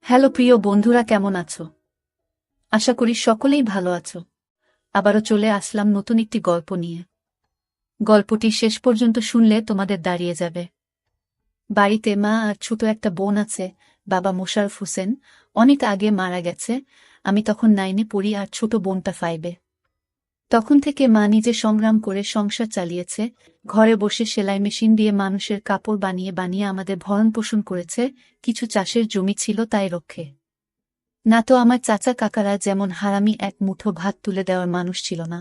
Hello প্রিয় বন্ধুরা, কেমন আছো? আশা করি সকলেই ভালো আছো। আবারও চলে আসলাম নতুন একটি গল্প নিয়ে। গল্পটি শেষ পর্যন্ত শুনলে তোমাদের দাঁড়িয়ে যাবে। বাড়িতে মা আর ছোট একটা বোন আছে। বাবা মোশাররফ হোসেন অনেক আগে মারা গেছে। আমি তখন 9-এ পড়ি আর ছোট বোনটা 5-এ। তখন থেকে মা নিজে সংগ্রাম করে সংসার চালিয়েছে। ঘরে বসে সেলাই মেশিন দিয়ে মানুষের কাপড় বানিয়ে বানিয়ে আমাদের ভরণ-পোষণ করেছে। কিছু চাষের জমি ছিল তাই রক্ষে। না তো আমার চাচা কাকারা যেমন হারামি এক মুঠো ভাত তুলে দেওয়ার মানুষ ছিল না।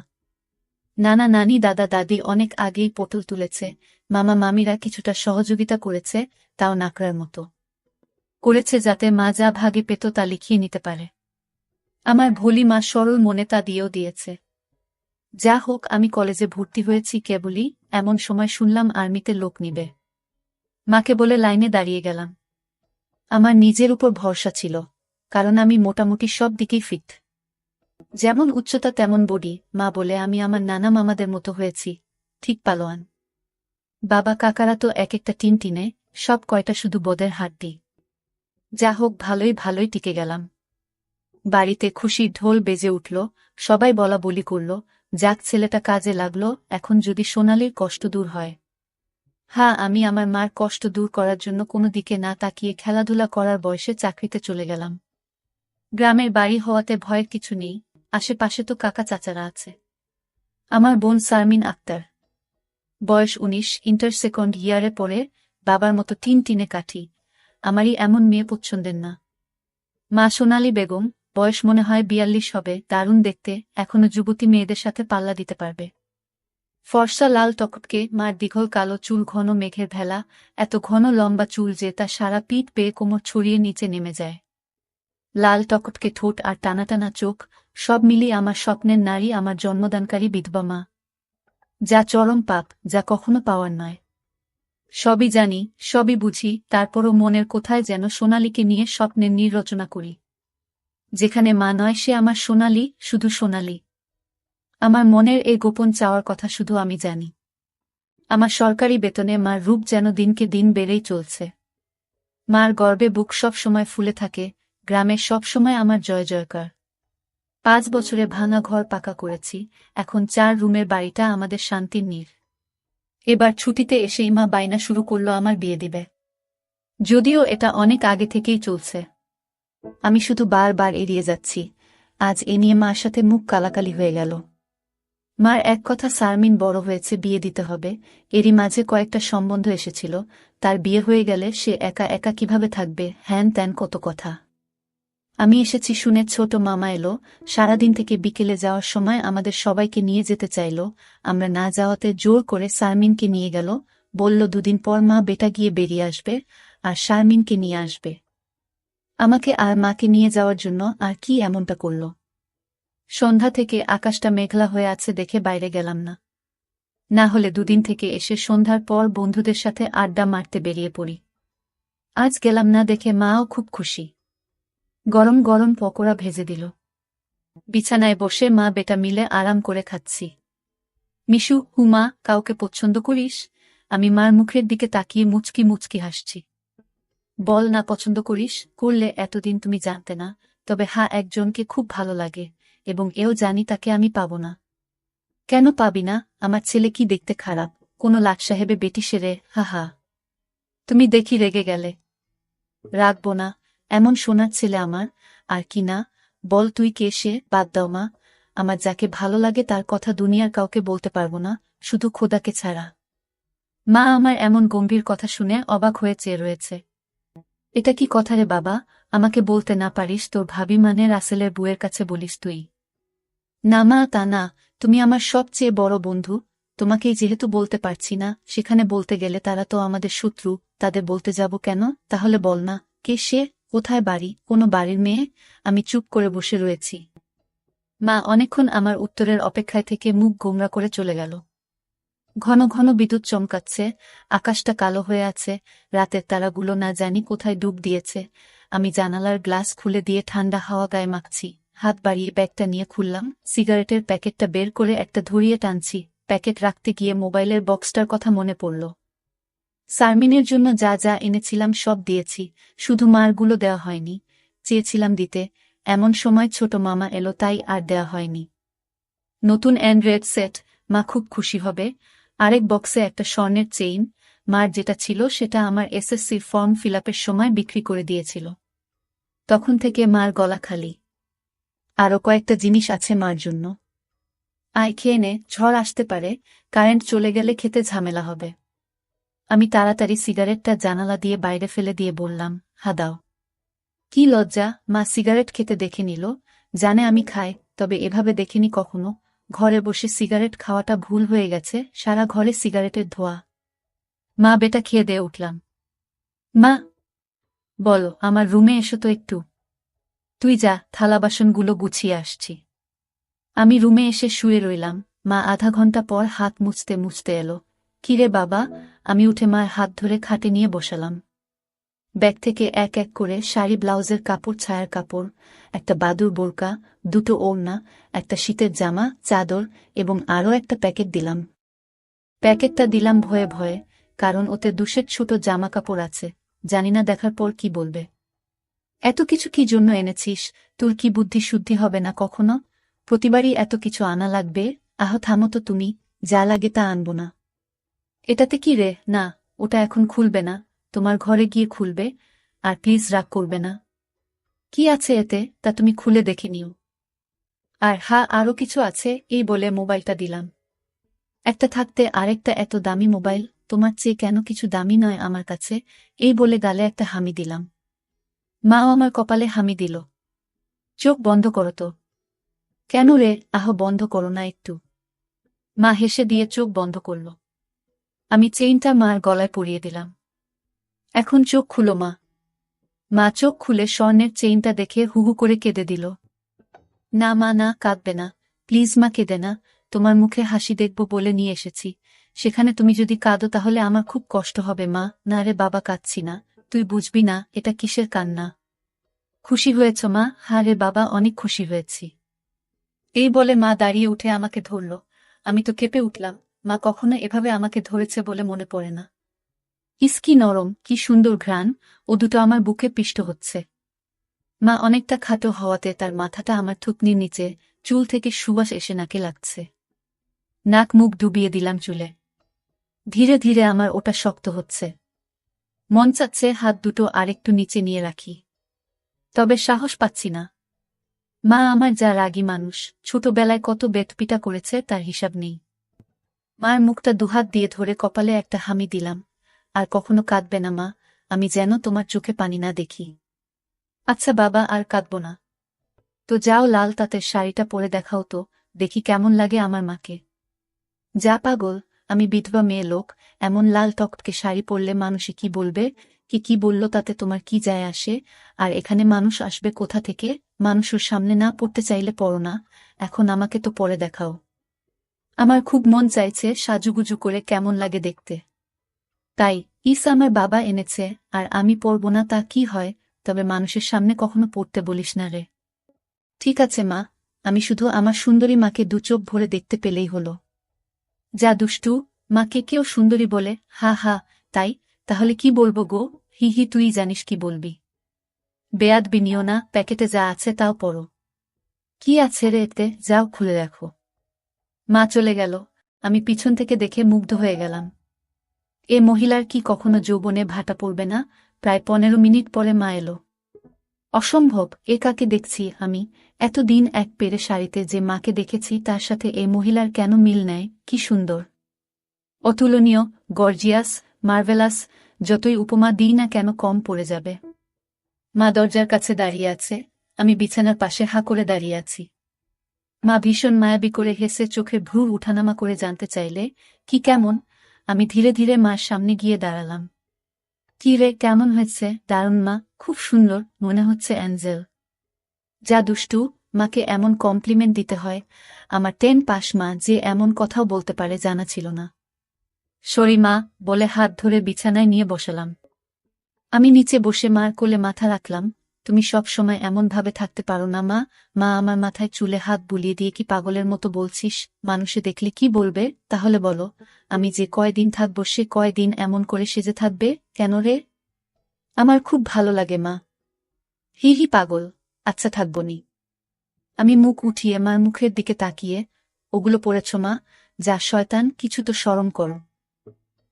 নানা নানি দাদা দাদি অনেক আগেই পটল তুলেছে। মামা মামিরা কিছুটা সহযোগিতা করেছে, তাও নাকড়ার মতো করেছে, যাতে মা যা ভাগে পেত তা লিখিয়ে নিতে পারে। আমার ভোলি মা সরল মনে তা দিয়েও দিয়েছে। যা হোক, আমি কলেজে ভর্তি হয়েছি কেবলই, এমন সময় শুনলাম আর্মিতে লোক নিবে। মাকে বলে লাইনে দাঁড়িয়ে গেলাম। আমার নিজের উপর ভরসা ছিল, কারণ আমি মোটামুটি সব দিকেই ফিট। যেমন উচ্চতা তেমন বডি। মা বলে আমি আমার নানা মামাদের মতো হয়েছি, ঠিক পালোয়ান। বাবা কাকারা তো এক একটা টিনে, সব কয়টা শুধু বদের হাড্ডি। যা হোক, ভালোই ভালোই টিকে গেলাম। বাড়িতে খুশির ঢোল বেজে উঠল, সবাই বলা বলি করল, যাক ছেলেটা কাজে লাগলো, এখন যদি সোনালির কষ্ট দূর হয়। হ্যাঁ, আমি আমার মার কষ্ট দূর করার জন্য কোনো দিকে না তাকিয়ে খেলাধুলা করার বয়সে চাকরিতে চলে গেলাম। গ্রামের বাড়ি হওয়াতে ভয়ের কিছু নেই, আশেপাশে তো কাকা চাচারা আছে। আমার বোন শারমিন আক্তার, বয়স 19, ইন্টার সেকেন্ড ইয়ারে পড়ে। বাবার মতো টিনে কাঠি। আমারই এমন মেয়ে পছন্দের না। মা সোনালী বেগম, বয়স মনে হয় 42 হবে, দারুণ দেখতে, এখনো যুবতী মেয়েদের সাথে পাল্লা দিতে পারবে। ফর্সা লাল টকটকে, মার দীঘল কালো চুল, ঘন মেঘের ভেলা, এত ঘন লম্বা চুল যে তা সারা পিঠ পেয়ে কোমর ছড়িয়ে নিচে নেমে যায়। লাল টকটকে ঠোঁট আর টানা টানা চোখ, সব মিলিয়ে আমার স্বপ্নের নারী, আমার জন্মদানকারী বিধবা মা। যা চরম পাপ, যা কখনো পাওয়ার নয়। সবই জানি, সবই বুঝি, তারপরও মনের কোথায় যেন সোনালীকে নিয়ে স্বপ্নের নীড় রচনা করি। যেখানে মা নয়, সে আমার সোনালী, শুধু সোনালী। আমার মনের এই গোপন চাওয়ার কথা শুধু আমি জানি। আমার সরকারি বেতনে মার রূপ যেন দিনকে দিন বেড়েই চলছে। মার গর্বে বুক সব সময় ফুলে থাকে, গ্রামে সব সময় আমার জয় জয়কার। 5 বছরে ভাঙা ঘর পাকা করেছি, এখন 4 রুমের বাড়িটা আমাদের শান্তির নীড়। এবার ছুটিতে এসেই মা বায়না শুরু করলো আমার বিয়ে দিবে। যদিও এটা অনেক আগে থেকেই চলছে, আমি শুধু বারবার এড়িয়ে যাচ্ছি। আজ এ নিয়ে মার সাথে মুখ কালাকালি হয়ে গেল। মার এক কথা, শারমিন বড় হয়েছে, বিয়ে দিতে হবে। এরই মাঝে কয়েকটা সম্বন্ধ এসেছিল, তার বিয়ে হয়ে গেলে সে একা একা কিভাবে থাকবে, হ্যান ত্যান কত কথা। আমি এসেছি শুনে ছোট মামা এলো, সারাদিন থেকে বিকেলে যাওয়ার সময় আমাদের সবাইকে নিয়ে যেতে চাইল। আমরা না যাওয়াতে জোর করে শারমিনকে নিয়ে গেল, বলল 2 দিন পর মা বেটা গিয়ে বেরিয়ে আসবে, আর শারমিনকে নিয়ে আসবে। আমাকে আর মাকে নিয়ে যাওয়ার জন্য আর কি এমনটা করল। সন্ধ্যা থেকে আকাশটা মেঘলা হয়ে আছে দেখে বাইরে গেলাম না। না হলে 2 দিন থেকে এসে সন্ধ্যার পর বন্ধুদের সাথে আড্ডা মারতে বেরিয়ে পড়ি। আজ গেলাম না দেখে মাও খুব খুশি। গরম গরম পকোড়া ভেজে দিল। বিছানায় বসে মা বেটা মিলে আরাম করে খাচ্ছি। মিশু, হুমা, কাউকে পছন্দ করিস? আমি মার মুখের দিকে তাকিয়ে মুচকি মুচকি হাসছি। বল না পছন্দ করিস, করলে এতদিন তুমি জানতে না। তবে হ্যাঁ, একজনকে খুব ভালো লাগে, এবং এও জানি তাকে আমি পাব না। কেন পাবি না? আমার ছেলে কি দেখতে খারাপ? কোনো লাট সাহেবে বেটি সেরে? হা হা। তুমি দেখি রেগে গেলে। রাখবো না, এমন সোনার ছেলে আমার। আর কি না, বল তুই কে সে? বাদ দাও মা, আমার যাকে ভালো লাগে তার কথা দুনিয়ার কাউকে বলতে পারবো না, শুধু খোদাকে ছাড়া। মা আমার এমন গম্ভীর কথা শুনে অবাক হয়ে চেয়ে রয়েছে। এটা কি কথা রে বাবা? আমাকে বলতে না পারিস তোর ভাবি মানে রাসেলের বুয়ের কাছে বলিস তুই? না মা, তা না, তুমি আমার সবচেয়ে বড় বন্ধু। তোমাকেই যেহেতু বলতে পারছি না, সেখানে বলতে গেলে তারা তো আমাদের শত্রু, তাদের বলতে যাব কেন? তাহলে বল না, কে সে, কোথায় বাড়ি, কোনো বাড়ির মেয়ে? আমি চুপ করে বসে রয়েছি। মা অনেকক্ষণ আমার উত্তরের অপেক্ষায় থেকে মুখ গোমরা করে চলে গেল। ঘন ঘন বিদ্যুৎ চমকাচ্ছে, আকাশটা কালো হয়ে আছে, রাতের তারাগুলো না জানি কোথায় ডুব দিয়েছে। আমি জানালার গ্লাস খুলে দিয়ে ঠান্ডা হাওয়া গায়ে মাখছি। হাত বাড়িয়ে ব্যাগটা নিয়ে খুললাম, সিগারেটের প্যাকেটটা বের করে একটা ধরিয়ে টানছি। প্যাকেট রাখতে গিয়ে মোবাইলের বক্সটার কথা মনে পড়ল। শারমিনের জন্য যা যা এনেছিলাম সব দিয়েছি, শুধু মারগুলো দেওয়া হয়নি। চেয়েছিলাম দিতে, এমন সময় ছোট মামা এলো, তাই আর দেয়া হয়নি। নতুন অ্যান্ড্রয়েড সেট, মা খুব খুশি হবে। আরেক বক্সে একটা স্বর্ণের চেইন, মার যেটা ছিল সেটা আমার এসএসসির ফর্ম ফিলআপের সময় বিক্রি করে দিয়েছিল। তখন থেকে মার গলা খালি। আরও কয়েকটা জিনিস আছে মার জন্য। আয় খেয়ে নে, ঝড় আসতে পারে, কারেন্ট চলে গেলে খেতে ঝামেলা হবে। আমি তাড়াতাড়ি সিগারেটটা জানালা দিয়ে বাইরে ফেলে দিয়ে বললাম, হা দাও। কি লজ্জা, মা সিগারেট খেতে দেখে নিল, জানে আমি খাই, তবে এভাবে দেখেনি কখনো। ঘরে বসে সিগারেট খাওয়াটা ভুল হয়ে গেছে, সারা ঘরে সিগারেটের ধোঁয়া। মা বেটা খেয়ে দিয়ে উঠলাম। মা, বলো, আমার রুমে এসো তো একটু। তুই যা, থালা বাসনগুলো গুছিয়ে আসছি। আমি রুমে এসে শুয়ে রইলাম। মা আধা ঘন্টা পর হাত মুছতে মুছতে এলো। কিরে বাবা? আমি উঠে মার হাত ধরে খাটে নিয়ে বসালাম। ব্যাগ থেকে এক এক করে শাড়ি, ব্লাউজের কাপড়, ছায়ার কাপড়, একটা বাদুর বোরকা, দুটো ওড়না, একটা শীতের জামা, চাদর এবং আরও একটা প্যাকেট দিলাম। প্যাকেটটা দিলাম ভয়ে ভয়ে, কারণ ওতে 2 সেট ছোট জামা কাপড় আছে। জানিনা দেখার পর কি বলবে। এত কিছু কি জন্য এনেছিস? তোর কি বুদ্ধি শুদ্ধি হবে না কখনো? প্রতিবারই এত কিছু আনা লাগবে? আহ থামো তো তুমি, যা লাগে তা আনবো না। এটাতে কি রে? না, ওটা এখন খুলবে না, তোমার ঘরে গিয়ে খুলবে। আর প্লিজ রাগ করবে না। কি আছে এতে, তা তুমি খুলে দেখে নিও। আর হ্যাঁ, আরও কিছু আছে, এই বলে মোবাইলটা দিলাম। একটা থাকতে আরেকটা এত দামি মোবাইল, তোমার চেয়ে কেন কিছু দামি নয় আমার কাছে। এই বলে গালে একটা হামি দিলাম। মাও আমার কপালে হামি দিল। চোখ বন্ধ করো তো। কেন রে? আহ বন্ধ করো না একটু। মা হেসে দিয়ে চোখ বন্ধ করল। আমি চেইনটা মার গলায় পরিয়ে দিলাম। এখন চোখ খুলো মা। মা চোখ খুলে স্বর্ণের চেইনটা দেখে হুহু করে কেঁদে দিল। না মা, না, কাঁদবে না, প্লিজ মা, কেঁদে না। তোমার মুখে হাসি দেখব বলে নিয়ে এসেছি, সেখানে তুমি যদি কাঁদো তাহলে আমার খুব কষ্ট হবে মা। না রে বাবা, কাঁদছি না, তুই বুঝবি না এটা কিসের কান্না। খুশি হয়েছ মা? হ্যাঁ রে বাবা, অনেক খুশি হয়েছি। এই বলে মা দাঁড়িয়ে উঠে আমাকে ধরল। আমি তো কেঁপে উঠলাম। মা কখনো এভাবে আমাকে ধরেছে বলে মনে পড়ে না। ইস কি নরম, কি সুন্দর ঘ্রাণ, ও দুটো আমার বুকে পিষ্ট হচ্ছে। মা অনেকটা খাটো হওয়াতে তার মাথাটা আমার থুতনির নিচে, চুল থেকে সুবাস এসে নাকে লাগছে। নাক মুখ ডুবিয়ে দিলাম চুলে। ধীরে ধীরে আমার ওটা শক্ত হচ্ছে। মন চাচ্ছে হাত দুটো আরেকটু নিচে নিয়ে রাখি, তবে সাহস পাচ্ছি না। মা আমার যা রাগী মানুষ, ছোটবেলায় কত বেতপিটা করেছে তার হিসাব নেই। মার মুখটা দুহাত দিয়ে ধরে কপালে একটা হামি দিলাম। আর কখনো কাঁদবে না মা, আমি যেন তোমার চোখে পানি না দেখি। আচ্ছা বাবা, আর কাঁদব না। তো যাও, লাল তাঁতের শাড়িটা পরে দেখাও তো, দেখি কেমন লাগে আমার মাকে। যা পাগল, আমি বিধবা মেয়ে লোক, এমন লাল টকটকে শাড়ি পরলে মানুষে কি বলবে? কি বলল তাতে তোমার কি যায় আসে? আর এখানে মানুষ আসবে কোথা থেকে? মানুষের সামনে না পড়তে চাইলে পড়ো না, এখন আমাকে তো পরে দেখাও। আমার খুব মন চাইছে সাজুগুজু করে কেমন লাগে দেখতে। তাই আমার বাবা এনেছে, আর আমি পরব না তা কি হয়? তবে মানুষের সামনে কখনো পড়তে বলিস না রে। ঠিক আছে মা, আমি শুধু আমার সুন্দরী মাকে 2 চোখ ভরে দেখতে পেলেই হলো। যা দুষ্টু, মাকে কেউ সুন্দরী বলে? হা হা, তাই? তাহলে কি বলবো গো? হি হি, তুই জানিস কি বলবি। বেয়াদবি নিও না, প্যাকেটে যা আছে তাও পড়ো। কি আছে রে এতে? যাও খুলে রাখো। মা চলে গেল। আমি পিছন থেকে দেখে মুগ্ধ হয়ে গেলাম। এ মহিলার কি কখনো যৌবনে ভাটা পড়বে না? প্রায় 15 মিনিট পরে মা এলো। অসম্ভব, এ কাকে দেখছি আমি? এতদিন এক পেরে শাড়িতে যে মাকে দেখেছি তার সাথে এ মহিলার কেন মিল নেয়? কি সুন্দর, অতুলনীয়, গর্জিয়াস, মার্ভেলাস, যতই উপমা দিই না কেন কম পড়ে যাবে। মা দরজার কাছে দাঁড়িয়ে আছে, আমি বিছানার পাশে হা করে দাঁড়িয়ে আছি। মা ভীষণ মায়াবী করে হেসে চোখের ভ্রু উঠানামা করে জানতে চাইলে, কি কেমন? আমি ধীরে ধীরে মার সামনে গিয়ে দাঁড়ালাম। কি রে, কেমন হয়েছে? দারুণ মা, খুব সুন্দর, মনে হচ্ছে অ্যাঞ্জেল। যা দুষ্টু, মাকে এমন কমপ্লিমেন্ট দিতে হয়? আমার 10 পাস মা যে এমন কথাও বলতে পারে জানা ছিল না। সরি মা, বলে হাত ধরে বিছানায় নিয়ে বসালাম। আমি নিচে বসে মার কোলে মাথা রাখলাম। তুমি সব সময় এমন ভাবে থাকতে পারো না মা। মা আমার মাথায় চুলে হাত বুলিয়ে দিয়ে, কি পাগলের মতো বলছিস? মানুষে দেখলে কি বলবে? তাহলে বলো, আমি যে কয়দিন থাকবো সে কয়দিন এমন করে সেজে থাকবে কেন রে? আমার খুব ভালো লাগে মা। হি হি পাগল, আচ্ছা থাকবনি। আমি মুখ উঠিয়ে মার মুখের দিকে তাকিয়ে, ওগুলো পড়েছ মা, যা শয়তান, কিছু তো শরম করো।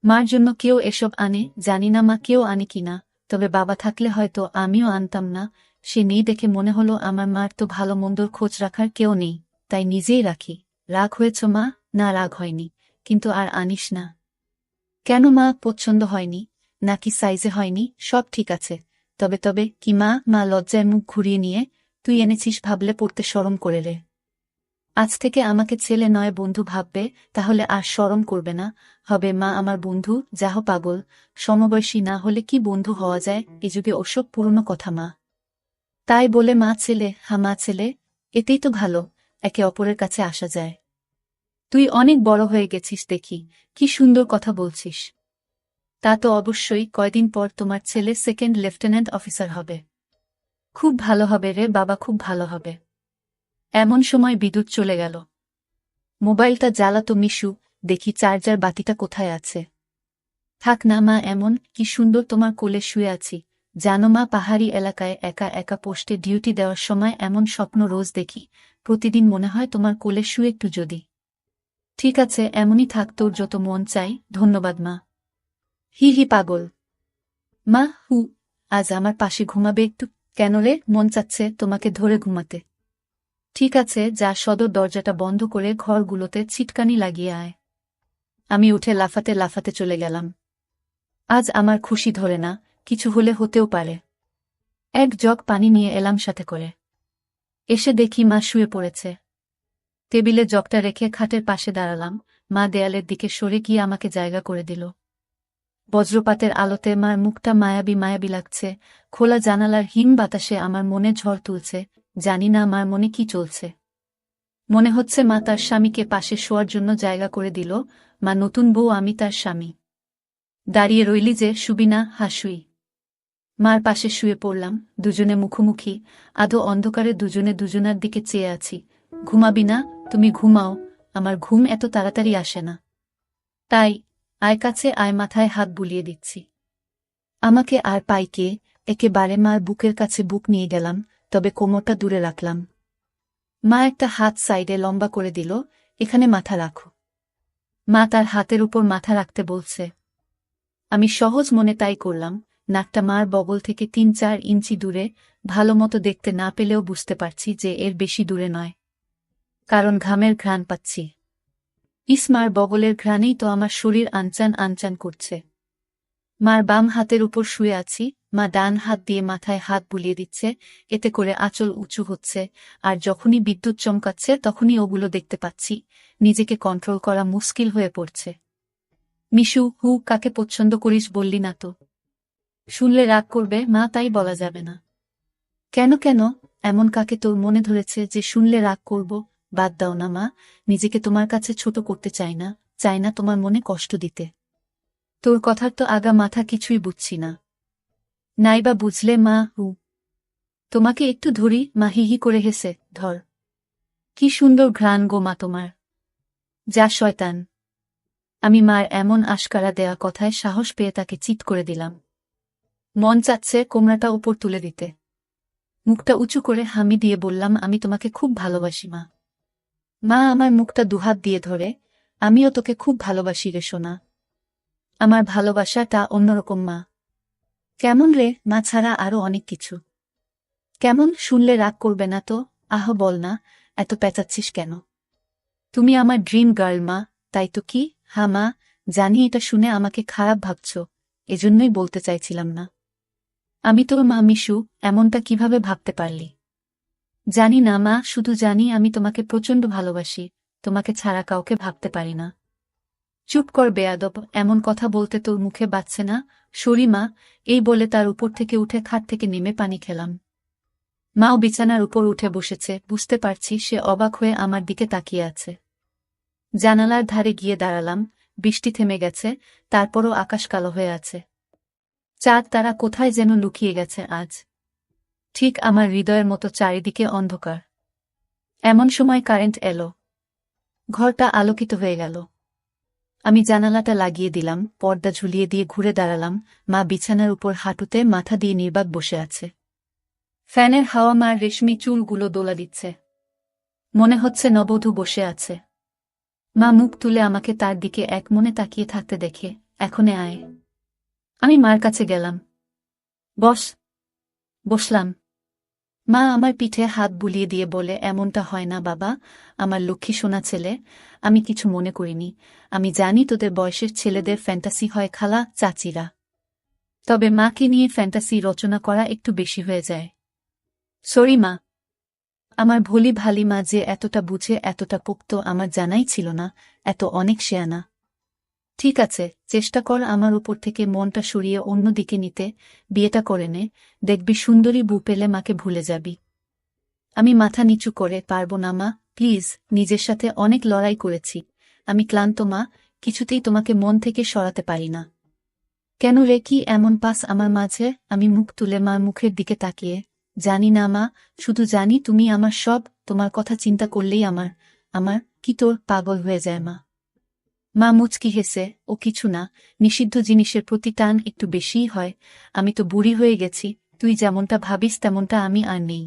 মার জন্য কেউ এসব আনে, জানি না মা কেউ আনে কিনা, তবে বাবা থাকলে হয়তো আমিও আনতাম না। সে নেই দেখে মনে হলো আমার মার তো ভালো মন্দর খোঁজ রাখার কেউ নেই, তাই নিজেই রাখি। রাগ হয়েছ মা? না, রাগ হয়নি, কিন্তু আর আনিস না। কেন মা, পছন্দ হয়নি? নাকি সাইজে হয়নি? সব ঠিক আছে। তবে তবে কি মা? মা লজ্জায় মুখ ঘুরিয়ে নিয়ে, তুই এনেছিস ভাবলে পড়তে শরম করে রে। আজ থেকে আমাকে ছেলে নয় বন্ধু ভাববে, তাহলে আর শরম করবে না। হবে মা আমার বন্ধু, যাহ পাগল, সমবয়সী না হলে কি বন্ধু হওয়া যায় এ যুগে? ওসব পুরনো কথা মা। তাই বলে মা ছেলে, হা মা ছেলে, এতেই তো ভালো, একে অপরের কাছে আসা যায়। তুই অনেক বড় হয়ে গেছিস দেখি, কি সুন্দর কথা বলছিস। তা তো অবশ্যই, কয়দিন পর তোমার ছেলে সেকেন্ড লেফটেন্যান্ট অফিসার হবে। খুব ভালো হবে রে বাবা, খুব ভালো হবে। এমন সময় বিদ্যুৎ চলে গেল। মোবাইলটা জ্বালাতো মিশু, দেখি চার্জার বাতিটা কোথায় আছে। থাক না মা এমন, কি সুন্দর তোমার কোলে শুয়ে আছি। জানো মা, পাহাড়ি এলাকায় একা একা পোস্টে ডিউটি দেওয়ার সময় এমন স্বপ্ন রোজ দেখি। প্রতিদিন মনে হয় তোমার কোলে শুয়ে একটু যদি। ঠিক আছে, এমনই থাক, তোর যত মন চাই। ধন্যবাদ মা। হি হি পাগল। মা হু, আজ আমার পাশে ঘুমাবে একটু? কেন রে, মন চাচ্ছে তোমাকে ধরে ঘুমাতে। ঠিক আছে, যা সদর দরজাটা বন্ধ করে ঘরগুলোতে ছিটকানি লাগিয়ে আয়। আমি উঠে লাফাতে লাফাতে চলে গেলাম। আজ আমার খুশি ধরে না, কিছু হলে হতেও পারে। এক জগ পানি নিয়ে এলাম সাথে করে। এসে দেখি মা শুয়ে পড়েছে। টেবিলে জগটা রেখে খাটের পাশে দাঁড়ালাম। মা দেয়ালের দিকে সরে গিয়ে আমাকে জায়গা করে দিল। বজ্রপাতের আলোতে মার মুখটা মায়াবী মায়াবী লাগছে। খোলা জানালার হিম বাতাসে আমার মনে ঝড় তুলছে। জানি না মার মনে কি চলছে। মনে হচ্ছে মা তার স্বামীকে পাশে শোয়ার জন্য জায়গা করে দিল। মা নতুন বউ, আমি তার স্বামী। দাঁড়িয়ে রইলি যে, শুবি না? হাসুই। মার পাশে শুয়ে পড়লাম, দুজনে মুখোমুখি। আধো অন্ধকারে দুজনে দুজনার দিকে চেয়ে আছি। ঘুমাবি না? তুমি ঘুমাও, আমার ঘুম এত তাড়াতাড়ি আসে না। তাই, আয় কাছে আয়, মাথায় হাত বুলিয়ে দিচ্ছি। আমাকে আর পাইকে একেবারে মার বুকের কাছে বুক নিয়ে গেলাম, তবে কোমরটা দূরে রাখলাম। মা একটা হাত সাইডে লম্বা করে দিল। এখানে মাথা রাখো। মা তার হাতের উপর মাথা রাখতে বলছে। আমি সহজ মনে তাই করলাম। নাকটা মার বগল থেকে ৩-৪ ইঞ্চি দূরে। ভালো মতো দেখতে না পেলেও বুঝতে পারছি যে এর বেশি দূরে নয়, কারণ ঘামের ঘ্রাণ পাচ্ছি। মার বগলের ঘ্রাণেই তো আমার শরীর আনচান আনচান করছে। মার বাম হাতের উপর শুয়ে আছি, মা ডান হাত দিয়ে মাথায় হাত বুলিয়ে দিচ্ছে, এতে করে আঁচল উঁচু হচ্ছে। আর যখনই বিদ্যুৎ চমকাচ্ছে তখনই ওগুলো দেখতে পাচ্ছি। নিজেকে কন্ট্রোল করা মুশকিল হয়ে পড়ছে। মিশু, হু, কাকে পছন্দ করিস বললি না তো? শুনলে রাগ করবে মা, তাই বলা যাবে না। কেন কেন, এমন কাকে তোর মনে ধরেছে যে শুনলে রাগ করব? বাদ দাও না মা, নিজেকে তোমার কাছে ছোট করতে চাই না তোমার মনে কষ্ট দিতে। তোর কথার তো আগা মাথা কিছুই বুঝছি না। নাইবা বুঝলে মা, হু। তোমাকে একটু ধরি? মা হিহি করে হেসে, ধর। কি সুন্দর ঘ্রাণ গো মা তোমার। যা শয়তান। আমি মার এমন আশকারা দেয়া কথায় সাহস পেয়ে তাকে চিৎ করে দিলাম। মন চাচ্ছে কোমরাটা উপর তুলে দিতে। মুখটা উঁচু করে হামি দিয়ে বললাম, আমি তোমাকে খুব ভালোবাসি মা। মা আমার মুখটা দুহাত দিয়ে ধরে, আমিও তোকে খুব ভালোবাসি রে সোনা। আমার ভালোবাসাটা অন্যরকম মা। কেমন রে? মা ছাড়া আরো অনেক কিছু। কেমন? শুনলে রাগ করবে না তো? আহ বল না, এত পেঁচাচ্ছিস কেন? তুমি আমার ড্রিম গার্ল মা। তাই তো। কি? হ্যাঁ মা, জানি এটা শুনে আমাকে খারাপ ভাবছ, এজন্যই বলতে চাইছিলাম না। আমি তোর মা মিশু, এমনটা কিভাবে ভাবতে পারলি? জানি না মা, শুধু জানি আমি তোমাকে প্রচণ্ড ভালোবাসি। তোমাকে ছাড়া কাউকে ভাবতে পারি না। চুপ কর বেয়াদব, এমন কথা বলতে তোর মুখে বাজছে না? সরি মা। এই বলে তার উপর থেকে উঠে খাট থেকে নেমে পানি খেলাম। মাও বিছানার উপর উঠে বসেছে, বুঝতে পারছি সে অবাক হয়ে আমার দিকে তাকিয়ে আছে। জানালার ধারে গিয়ে দাঁড়ালাম। বৃষ্টি থেমে গেছে, তারপরও আকাশ কালো হয়ে আছে। চাঁদ তারা কোথায় যেন লুকিয়ে গেছে আজ। ঠিক আমার হৃদয়ের মতো চারিদিকে অন্ধকার। এমন সময় কারেন্ট এলো। ঘরটা আলোকিত হয়ে গেল। আমি জানালাটা লাগিয়ে দিলাম, পর্দা ঝুলিয়ে দিয়ে ঘুরে দাঁড়ালাম। মা বিছানার উপর হাঁটুতে মাথা দিয়ে নির্বাক বসে আছে। ফ্যানের হাওয়া মার রেশমি চুলগুলো দোলা দিচ্ছে। মনে হচ্ছে নববধূ বসে আছে। মা মুখ তুলে আমাকে তার দিকে এক মনে তাকিয়ে থাকতে দেখে, এখনে আয়। আমি মার কাছে গেলাম। বস। বসলাম। মা আমার পিঠে হাত বুলিয়ে দিয়ে বলে, এমনটা হয় না বাবা, আমার লক্ষ্মী সোনা ছেলে, আমি কিছু মনে করিনি। আমি জানি তোদের বয়সের ছেলেদের ফ্যান্টাসি হয় খালা চাচিরা, তবে মাকে নিয়ে ফ্যান্টাসি রচনা করা একটু বেশি হয়ে যায়। সরি মা। আমার ভোলি ভালি মা যে এতটা বুঝে এতটা পোক্ত আমার জানাই ছিল না, এত অনেক শেয়ানা। ঠিক আছে, চেষ্টা কর আমার উপর থেকে মনটা সরিয়ে অন্য দিকে নিতে, বিয়েটা করে নে, দেখবি সুন্দরী বউ পেলে মাকে ভুলে যাবি। আমি মাথা নিচু করে, পারবো না মা, প্লিজ, নিজের সাথে অনেক লড়াই করেছি, আমি ক্লান্ত মা, কিছুতেই তোমাকে মন থেকে সরাতে পারি না। কেন রে, কি এমন পাস আমার মাঝে? আমি মুখ তুলে মার মুখের দিকে তাকিয়ে, জানি না মা, শুধু জানি তুমি আমার সব, তোমার কথা চিন্তা করলেই আমার আমার কি তোর পাগল হয়ে যায় মা। মা মুচকি হেসে, ও কিছু না, নিষিদ্ধ জিনিসের প্রতি টান একটু বেশিই হয়, আমি তো বুড়ি হয়ে গেছি, তুই যেমনটা ভাবিস তেমনটা আমি আর নেই।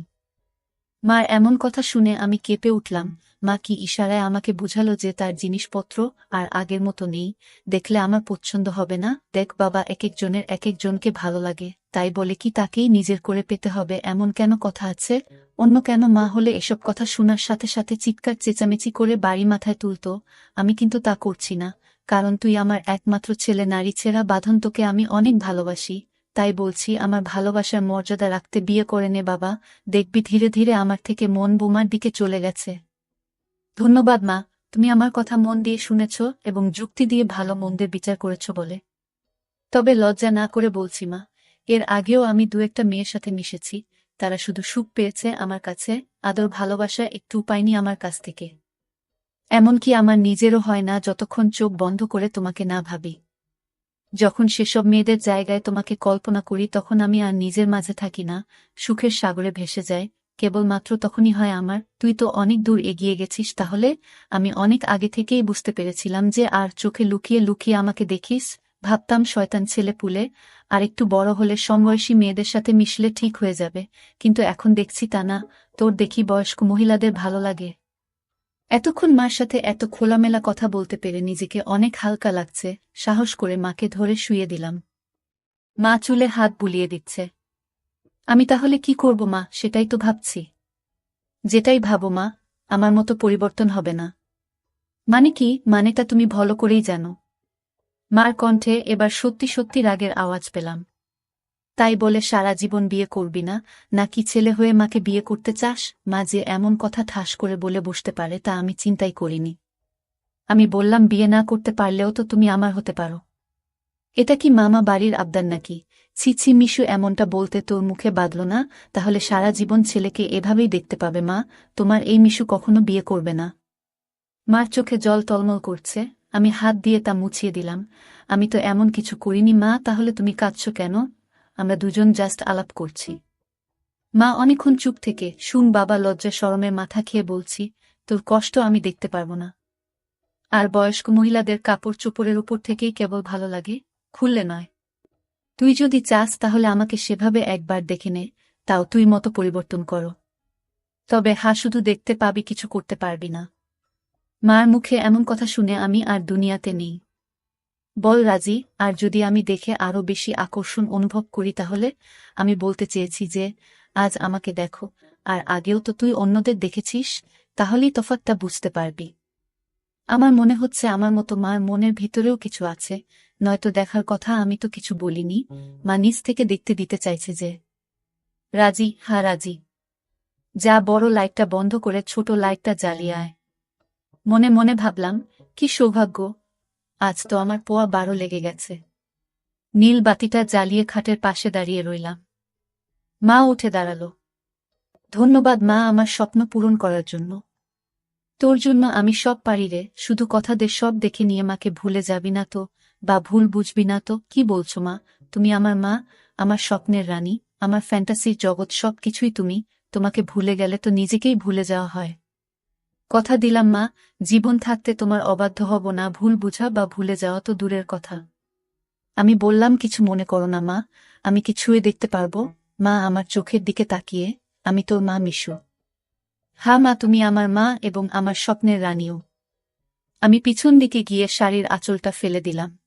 মার এমন কথা শুনে আমি কেঁপে উঠলাম। মা কি ইশারায় আমাকে বুঝালো যে তার জিনিসপত্র আর আগের মতো নেই, দেখলে আমার পছন্দ হবে না? দেখ বাবা, এক একজনের এক একজনকে ভালো লাগে, তাই বলে কি তাকেই নিজের করে পেতে হবে এমন কেন কথা আছে? অন্য কেন মা হলে এসব কথা শোনার সাথে সাথে চিৎকার চেঁচামেচি করে বাড়ি মাথায় তুলত। আমি কিন্তু তা করছি না, কারণ তুই আমার একমাত্র ছেলে, নারী ছেঁড়া বাঁধন, তোকে আমি অনেক ভালোবাসি, তাই বলছি আমার ভালোবাসার মর্যাদা রাখতে বিয়ে করে নে বাবা, দেখবি ধীরে ধীরে আমার থেকে মন বোমার দিকে চলে গেছে। ধন্যবাদ মা, তুমি আমার কথা মন দিয়ে শুনেছ এবং যুক্তি দিয়ে ভালো মন্দের বিচার করেছ বলে। তবে লজ্জা না করে বলছি মা, এর আগেও আমি দু একটা মেয়ের সাথে মিশেছি, তারা শুধু সুখ পেয়েছে আমার কাছে, আদর ভালোবাসা একটু পাইনি আমার কাছ থেকে। এমনকি আমার নিজেরও হয় না যতক্ষণ চোখ বন্ধ করে তোমাকে না ভাবি। যখন সেসব মেয়েদের জায়গায় তোমাকে কল্পনা করি তখন আমি আর নিজের মাঝে থাকি না, সুখের সাগরে ভেসে যায়, কেবলমাত্র তখনই হয় আমার। তুই তো অনেক দূর এগিয়ে গেছিস তাহলে, আমি অনেক আগে থেকেই বুঝতে পেরেছিলাম যে আর চোখে লুকিয়ে লুকিয়ে আমাকে দেখিস, ভাবতাম শয়তান ছেলে পুলে, আর একটু বড় হলে সমবয়সী মেয়েদের সাথে মিশলে ঠিক হয়ে যাবে, কিন্তু এখন দেখছি তা না, তোর দেখি বয়স্ক মহিলাদের ভালো লাগে। এতক্ষণ মার সাথে এত খোলামেলা কথা বলতে পেরে নিজেকে অনেক হালকা লাগছে, সাহস করে মাকে ধরে শুইয়ে দিলাম। মা চুলে হাত বুলিয়ে দিচ্ছে। আমি তাহলে কি করব মা, সেটাই তো ভাবছি। যেটাই ভাবো মা, আমার মতো পরিবর্তন হবে না। মানে কি? মানেটা তুমি ভালো করেই জানো। মার কণ্ঠে এবার সত্যি সত্যি রাগের আওয়াজ পেলাম। তাই বলে সারা জীবন বিয়ে করবি না, নাকি ছেলে হয়ে মাকে বিয়ে করতে চাস? মা যে এমন কথা ঠাস করে বলে বসতে পারে তা আমি চিন্তাই করিনি। আমি বললাম, বিয়ে না করতে পারলেও তো তুমি আমার হতে পারো। এটা কি মামা বাড়ির আবদার নাকি? ছি ছি মিশু, এমনটা বলতে তোর মুখে বাঁধল না? তাহলে সারা জীবন ছেলেকে এভাবেই দেখতে পাবে মা, তোমার এই মিশু কখনো বিয়ে করবে না। মার চোখে জল টলমল করছে, আমি হাত দিয়ে তা মুছিয়ে দিলাম। আমি তো এমন কিছু করিনি মা, তাহলে তুমি কাঁদছ কেন? আমরা দুজন জাস্ট আলাপ করছি। মা অনেকক্ষণ চুপ থেকে, শুন বাবা, লজ্জা শরমে মাথা খেয়ে বলছি, তোর কষ্ট আমি দেখতে পারবো না। আর বয়স্ক মহিলাদের কাপড় চোপড়ের উপর থেকেই কেবল ভালো লাগে, খুললে নয়। তুই যদি চাস তাহলে আমাকে সেভাবে একবার দেখে নে, তাও তুই মতো পরিবর্তন করো। তবে শুধু দেখতে পাবি, কিছু করতে পারবি না। মার মুখে এমন কথা শুনে আমি আর দুনিয়াতে নেই। বল রাজি, আর যদি আমি দেখে আরো বেশি আকর্ষণ অনুভব করি তাহলে? আমি বলতে চেয়েছি যে, আজ আমাকে দেখো, আর আগেও তো তুই অন্যদের দেখেছিস, তাহলেই তফাৎটা বুঝতে পারবি। আমার মনে হচ্ছে আমার মতো মার মনের ভিতরেও কিছু আছে, নয়তো দেখার কথা আমি তো কিছু বলিনি। মা নিজ থেকে দেখতে দিতে চাইছে যে। রাজি? হ্যাঁ রাজি। যা, বড় লাইটটা বন্ধ করে ছোট লাইটটা জ্বালিয়ে আয়। মনে মনে ভাবলাম, কি সৌভাগ্য, আজ তো আমার পোয়া 12 লেগে গেছে। নীল বাতিটা জ্বালিয়ে খাটের পাশে দাঁড়িয়ে রইলাম। মা উঠে দাঁড়াল। ধন্যবাদ মা, আমার স্বপ্ন পূরণ করার জন্য। তোর জন্য আমি সব পারি রে, শুধু কথা দে সব দেখে নিয়ে মাকে ভুলে যাবি না তো, বা ভুল বুঝবি না তো? কি বলছো মা, তুমি আমার মা, আমার স্বপ্নের রানী, আমার ফ্যান্টাসির জগৎ, সব কিছুই তুমি। তোমাকে ভুলে গেলে তো নিজেকেই ভুলে যাওয়া হয়। কথা দিলাম মা, জীবন থাকতে তোমার অবাধ্য হব না, ভুল বুঝা বা ভুলে যাওয়া তো দূরের কথা। আমি বললাম, কিছু মনে করো না মা, আমি কি ছুঁয়ে দেখতে পারবো? মা আমার চোখের দিকে তাকিয়ে, আমি তোর মা মিশু। হ্যাঁ মা, তুমি আমার মা এবং আমার স্বপ্নের রানীও। আমি পিছন দিকে গিয়ে শাড়ির আঁচলটা ফেলে দিলাম।